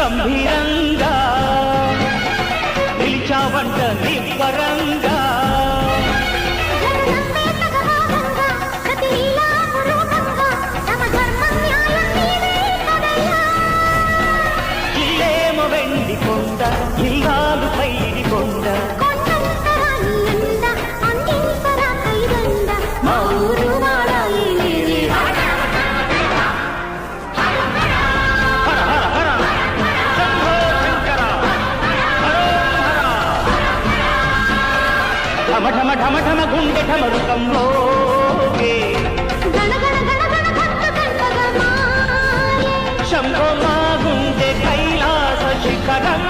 గంభీరంగా నిలిచావంట నిబ్బరంగా ఇల్లేమో వెండి కొండ ఇల్లాలు పైడి కొండ మా ఊరు వాడాలి ఢమ ఢమ ఢమ ఢమ గుండె ఢమరుకంలో శంభో మా గుండె కైలాస శిఖరం